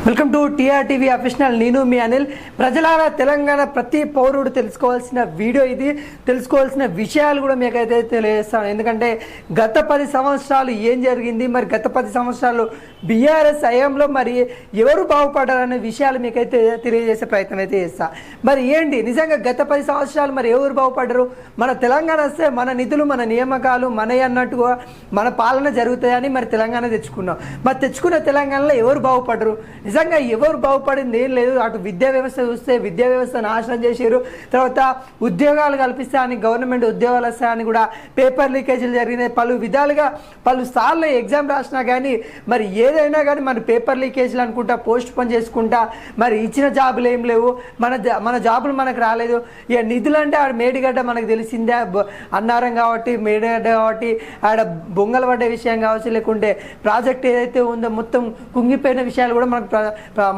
Welcome to TRTV official. నేను మీ అనిల్. ప్రజలారా, తెలంగాణ ప్రతి పౌరుడు తెలుసుకోవాల్సిన వీడియో ఇది. తెలుసుకోవాల్సిన విషయాలు కూడా మీకైతే తెలియజేస్తాను. ఎందుకంటే గత 10 సంవత్సరాలు ఏం జరిగింది, మరి గత 10 సంవత్సరాలు బీఆర్ఎస్ హయాంలో మరి ఎవరు బాగుపడారనే విషయాలు మీకైతే తెలియజేసే ప్రయత్నం అయితే చేస్తా. మరి ఏంటి నిజంగా గత 10 సంవత్సరాలు మరి ఎవరు బాగుపడ్డారు? మన తెలంగాణ వస్తే మన నిధులు, మన నియామకాలు మనవి అన్నట్టుగా మన పాలన జరుగుతాయని మరి తెలంగాణ తెచ్చుకున్నాం. మరి తెచ్చుకున్న తెలంగాణలో ఎవరు బాగుపడ్డరు? నిజంగా ఎవరు బాగుపడింది ఏం లేదు. అటు విద్యా వ్యవస్థ చూస్తే విద్యా వ్యవస్థ నాశనం చేశారు. తర్వాత ఉద్యోగాలు కల్పిస్తా అని, గవర్నమెంట్ ఉద్యోగాలు వస్తాయని కూడా పేపర్ లీకేజీలు జరిగినాయి. పలు విధాలుగా పలు సార్లు ఎగ్జామ్ రాసినా కానీ మరి ఏదైనా కానీ మన పేపర్ లీకేజీలు అనుకుంటా పోస్ట్ పోన్ చేసుకుంటా మరి ఇచ్చిన జాబులు ఏం లేవు. మన జాబులు మనకు రాలేదు. ఇక నిధులు అంటే ఆడ మేడిగడ్డ మనకు తెలిసిందే, అన్నారం కాబట్టి మేడిగడ్డ కాబట్టి ఆడ బొంగలు పడ్డ విషయం కావచ్చు, లేకుంటే ప్రాజెక్ట్ ఏదైతే ఉందో మొత్తం కుంగిపోయిన విషయాలు కూడా మనకు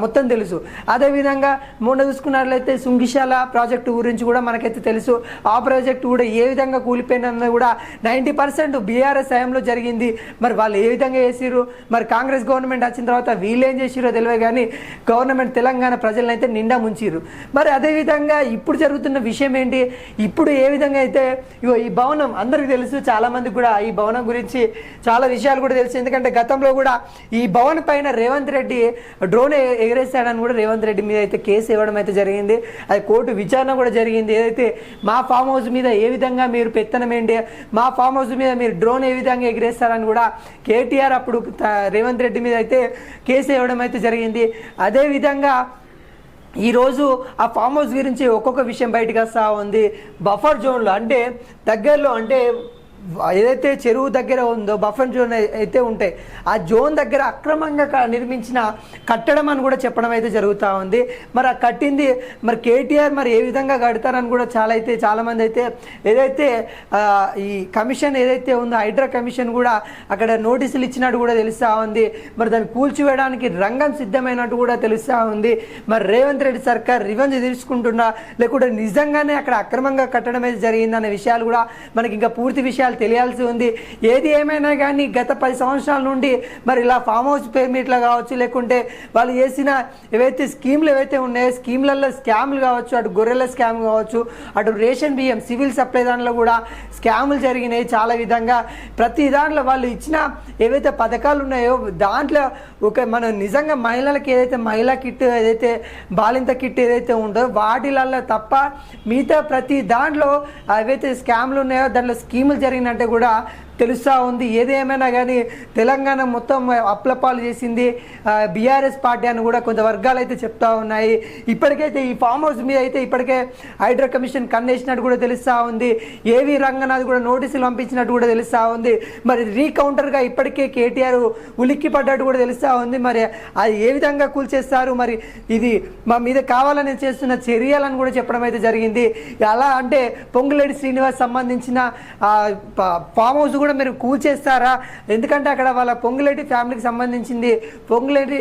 మొత్తం తెలుసు. అదేవిధంగా మొన్న చూసుకున్నట్లయితే సుంగిశాల ప్రాజెక్టు గురించి కూడా మనకైతే తెలుసు. ఆ ప్రాజెక్టు కూడా ఏ విధంగా కూలిపోయినది కూడా 90% బీఆర్ఎస్ హయాంలో జరిగింది. మరి వాళ్ళు ఏ విధంగా చేసిరు, మరి కాంగ్రెస్ గవర్నమెంట్ వచ్చిన తర్వాత వీళ్ళు ఏం చేసిరో తెలియదు కానీ గవర్నమెంట్ తెలంగాణ ప్రజలను అయితే నిండా ముంచిరు. మరి అదేవిధంగా ఇప్పుడు జరుగుతున్న విషయం ఏంటి, ఇప్పుడు ఏ విధంగా అయితే ఈ భవనం అందరికీ తెలుసు, చాలా మందికి కూడా ఈ భవనం గురించి చాలా విషయాలు కూడా తెలుసు. ఎందుకంటే గతంలో కూడా ఈ భవన్ పైన రేవంత్ రెడ్డి డ్రోన్ ఎగరేస్తాడని కూడా రేవంత్ రెడ్డి మీద అయితే కేసు ఇవ్వడం అయితే జరిగింది. అది కోర్టు విచారణ కూడా జరిగింది. ఏదైతే మా ఫామ్ హౌస్ మీద ఏ విధంగా మీరు పెత్తనం ఏంటి, మా ఫామ్ హౌస్ మీద మీరు డ్రోన్ ఏ విధంగా ఎగరేస్తారని కూడా కేటీఆర్ అప్పుడు రేవంత్ రెడ్డి మీద అయితే కేసు ఇవ్వడం అయితే జరిగింది. అదేవిధంగా ఈరోజు ఆ ఫామ్ హౌస్ గురించి ఒక్కొక్క విషయం బయటకు వస్తూ ఉంది. బఫర్ జోన్లో అంటే దగ్గరలో అంటే ఏదైతే చెరువు దగ్గర ఉందో బఫర్ జోన్ అయితే ఉంటాయి, ఆ జోన్ దగ్గర అక్రమంగా నిర్మించిన కట్టడం అని కూడా చెప్పడం అయితే జరుగుతూ ఉంది. మరి ఆ కట్టింది మరి కేటీఆర్ మరి ఏ విధంగా కడతారని కూడా చాలామంది అయితే ఏదైతే ఈ కమిషన్ ఏదైతే ఉందో హైడ్రా కమిషన్ కూడా అక్కడ నోటీసులు ఇచ్చినట్టు కూడా తెలుస్తూ ఉంది. మరి దాన్ని కూల్చివేయడానికి రంగం సిద్ధమైనట్టు కూడా తెలుస్తూ ఉంది. మరి రేవంత్ రెడ్డి సర్కార్ రివెంజ్ తీసుకుంటున్నా, లేకుంటే నిజంగానే అక్కడ అక్రమంగా కట్టడం అయితే జరిగిందనే విషయాలు కూడా మనకి ఇంకా పూర్తి విషయాలు తెలియాల్సి ఉంది. ఏది ఏమైనా కానీ గత 10 సంవత్సరాల నుండి మరి ఇలా ఫామ్ హౌస్ పేమెంట్లు కావచ్చు, లేకుంటే వాళ్ళు చేసిన ఏవైతే స్కీమ్లు ఏవైతే ఉన్నాయో స్కీమ్లలో స్కామ్లు కావచ్చు, అటు గొర్రెల స్కామ్ కావచ్చు, అటు రేషన్ బియ్యం సివిల్ సప్లై దాంట్లో కూడా స్కాములు జరిగినాయి. చాలా విధంగా ప్రతి దాంట్లో వాళ్ళు ఇచ్చిన ఏవైతే పథకాలు ఉన్నాయో దాంట్లో మనం నిజంగా మహిళలకు ఏదైతే మహిళా కిట్ ఏదైతే బాలింత కిట్ ఏదైతే ఉందో వాటిలలో తప్ప మిగతా ప్రతి దాంట్లో ఏవైతే స్కామ్లు ఉన్నాయో దాంట్లో స్కీములు జరిగినట్టే కూడా తెలుస్తూ ఉంది. ఏదేమైనా కానీ తెలంగాణ మొత్తం అప్లపాలు చేసింది బీఆర్ఎస్ పార్టీ అని కూడా కొంత వర్గాలు అయితే చెప్తా ఉన్నాయి. ఇప్పటికైతే ఈ ఫామ్ హౌస్ మీద అయితే ఇప్పటికే హైడ్రా కమిషన్ కన్నేసినట్టు కూడా తెలుస్తూ ఉంది. ఏవి రంగనాథ్ కూడా నోటీసులు పంపించినట్టు కూడా తెలుస్తూ ఉంది. మరి రీకౌంటర్గా ఇప్పటికే కేటీఆర్ ఉలిక్కి పడ్డట్టు కూడా తెలుస్తూ ఉంది. మరి అది ఏ విధంగా కూల్చేస్తారు, మరి ఇది మా మీద కావాలని చేస్తున్న చర్యలను కూడా చెప్పడం అయితే జరిగింది. అలా అంటే పొంగులేటి శ్రీనివాస్ సంబంధించిన ఫామ్ హౌస్ కూడా మీరు కూల్చేస్తారా? ఎందుకంటే అక్కడ వాళ్ళ పొంగులేటి ఫ్యామిలీకి సంబంధించింది పొంగులేటి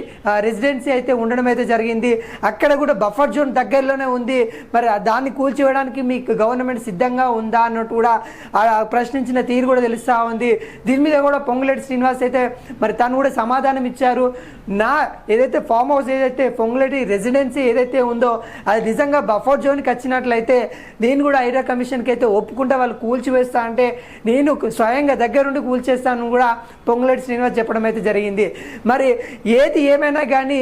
రెసిడెన్సీ అయితే ఉండడం అయితే జరిగింది. అక్కడ కూడా బఫర్ జోన్ దగ్గరలోనే ఉంది. మరి దాన్ని కూల్చివేయడానికి మీకు గవర్నమెంట్ సిద్ధంగా ఉందా అన్నట్టు కూడా ప్రశ్నించిన తీరు కూడా తెలుస్తూ ఉంది. దీని మీద కూడా పొంగులేటి శ్రీనివాస్ అయితే మరి తను కూడా సమాధానం ఇచ్చారు. ఏదైతే ఫామ్ హౌస్ ఏదైతే పొంగులేటి రెసిడెన్సీ ఏదైతే ఉందో అది నిజంగా బఫర్ జోన్కి వచ్చినట్లయితే నేను కూడా హైడ్రా కమిషన్కి అయితే ఒప్పుకుంటే వాళ్ళు కూల్చివేస్తా అంటే నేను స్వయంగా దగ్గరుండి కూల్చేస్తాను కూడా పొంగులేటి శ్రీనివాస్ చెప్పడం అయితే జరిగింది. మరి ఏది ఏమైనా కానీ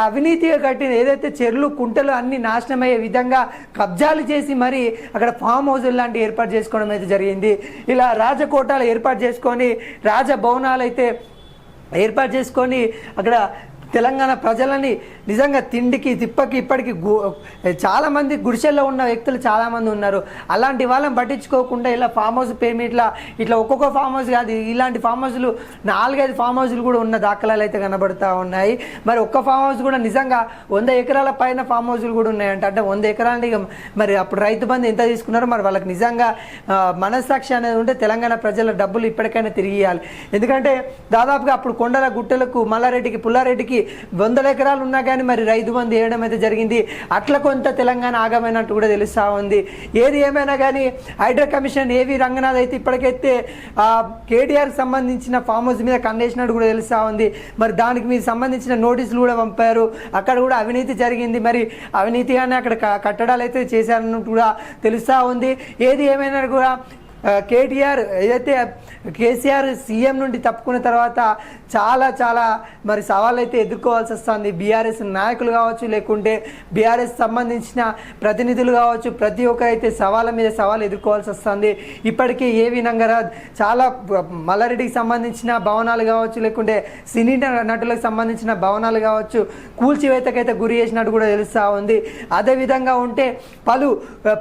అవినీతిగా కట్టిన ఏదైతే చెరువులు కుంటలు అన్ని నాశనమయ్యే విధంగా కబ్జాలు చేసి మరి అక్కడ ఫామ్ హౌస్ లాంటి ఏర్పాటు చేసుకోవడం అయితే జరిగింది. ఇలా రాజకోటాలు ఏర్పాటు చేసుకొని రాజభవనాలు అయితే ఏర్పాటు చేసుకొని అక్కడ తెలంగాణ ప్రజలని నిజంగా తిండికి తిప్పకి ఇప్పటికీ చాలామంది గుడిసెల్లో ఉన్న వ్యక్తులు చాలామంది ఉన్నారు. అలాంటి వాళ్ళని పట్టించుకోకుండా ఇలా ఫామ్ హౌస్ పేమెంట్లా ఇట్లా ఒక్కొక్క ఫామ్ హౌస్ కాదు, ఇలాంటి ఫామ్ హౌస్లు 4-5 ఫామ్ హౌస్లు కూడా ఉన్న దాఖలాలు అయితే కనబడుతూ ఉన్నాయి. మరి ఒక్క ఫామ్ హౌస్ కూడా నిజంగా 100 ఎకరాల పైన ఫామ్ హౌస్లు కూడా ఉన్నాయంట. అంటే 100 ఎకరాలంటే మరి అప్పుడు రైతు బంధు ఎంత తీసుకున్నారో మరి వాళ్ళకి నిజంగా మనస్సాక్షి అనేది ఉంటే తెలంగాణ ప్రజల డబ్బులు ఇప్పటికైనా తిరిగి ఇవ్వాలి. ఎందుకంటే దాదాపుగా అప్పుడు కొండల గుట్టలకు మల్లారెడ్డికి పుల్లారెడ్డికి వందల ఎకరాలు ఉన్నా కానీ మరి రైతు బంధు వేయడం అయితే జరిగింది. అట్లా కొంత తెలంగాణ ఆగమైనట్టు కూడా తెలుస్తూ ఉంది. ఏది ఏమైనా కానీ హైడ్రా కమిషన్ ఏవి రంగనాథ్ అయితే ఇప్పటికైతే కేటీఆర్ సంబంధించిన ఫామ్ హౌస్ మీద కన్నేసినట్టు కూడా తెలుస్తూ ఉంది. మరి దానికి మీకు సంబంధించిన నోటీసులు కూడా పంపారు. అక్కడ కూడా అవినీతి జరిగింది. మరి అవినీతిగానే అక్కడ కట్టడాలు అయితే చేశారన్నట్టు కూడా తెలుస్తూ ఉంది. ఏది ఏమైనా కూడా కేటీఆర్ ఏదైతే కేసీఆర్ సీఎం నుండి తప్పుకున్న తర్వాత చాలా చాలా మరి సవాళ్ళు అయితే ఎదుర్కోవాల్సి వస్తుంది. బీఆర్ఎస్ నాయకులు కావచ్చు, లేకుంటే బీఆర్ఎస్ సంబంధించిన ప్రతినిధులు కావచ్చు, ప్రతి ఒక్కరైతే సవాళ్ళ మీద సవాళ్ళు ఎదుర్కోవాల్సి వస్తుంది. ఇప్పటికీ ఏవి రంగరాజ్ చాలా మల్లారెడ్డికి సంబంధించిన భవనాలు కావచ్చు, లేకుంటే సినీ నటులకు సంబంధించిన భవనాలు కావచ్చు కూల్చివేతకైతే గురి చేసినట్టు కూడా తెలుస్తూ ఉంది. అదేవిధంగా ఉంటే పలు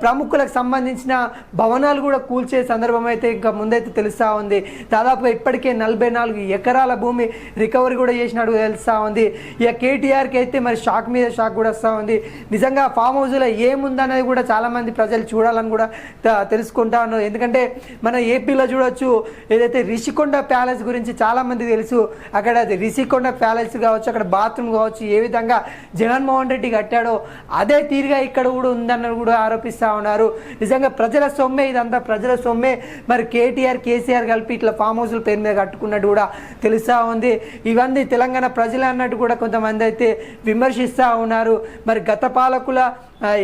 ప్రముఖులకు సంబంధించిన భవనాలు కూడా కూల్చే సందర్భం అయితే ఇంకా ముందైతే తెలుస్తూ ఉంది. దాదాపు ఇప్పటికే 44 ఎకరాల భూమి రికవరీ కూడా చేసినట్టు తెలుస్తూ ఉంది. ఇక కేటీఆర్కి అయితే మరి షాక్ మీద షాక్ కూడా వస్తూ ఉంది. నిజంగా ఫామ్ హౌస్లో ఏముందనేది కూడా చాలామంది ప్రజలు చూడాలని కూడా తెలుసుకుంటా ఉన్నారు. ఎందుకంటే మన ఏపీలో చూడొచ్చు, ఏదైతే రిషికొండ ప్యాలెస్ గురించి చాలామంది తెలుసు. అక్కడ అది రిషికొండ ప్యాలెస్ కావచ్చు, అక్కడ బాత్రూమ్ కావచ్చు, ఏ విధంగా జగన్మోహన్ రెడ్డి కట్టాడో అదే తీరుగా ఇక్కడ కూడా ఉందని కూడా ఆరోపిస్తూ ఉన్నారు. నిజంగా ప్రజల సొమ్మే, ఇదంతా ప్రజల సొమ్మే. మరి కేటీఆర్ కేసీఆర్ కలిపి ఇట్లా ఫామ్ హౌస్ల పేరు మీద కట్టుకున్నట్టు కూడా తెలుస్తూ ఉంది. ఇవన్నీ తెలంగాణ ప్రజలు అన్నట్టు కూడా కొంతమంది అయితే విమర్శిస్తూ ఉన్నారు. మరి గత పాలకుల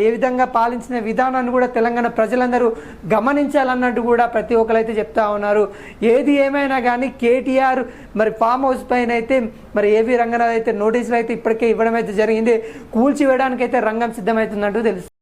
ఏ విధంగా పాలించిన విధానాన్ని కూడా తెలంగాణ ప్రజలందరూ గమనించాలన్నట్టు కూడా ప్రతి ఒక్కరైతే చెప్తా ఉన్నారు. ఏది ఏమైనా కానీ కేటీఆర్ మరి ఫామ్ హౌస్ పైన అయితే మరి ఏవి రంగనాథ్ అయితే నోటీసులు అయితే ఇప్పటికే ఇవ్వడం అయితే జరిగింది. కూల్చివేయడానికి అయితే రంగం సిద్ధమవుతున్నట్టు తెలుసు.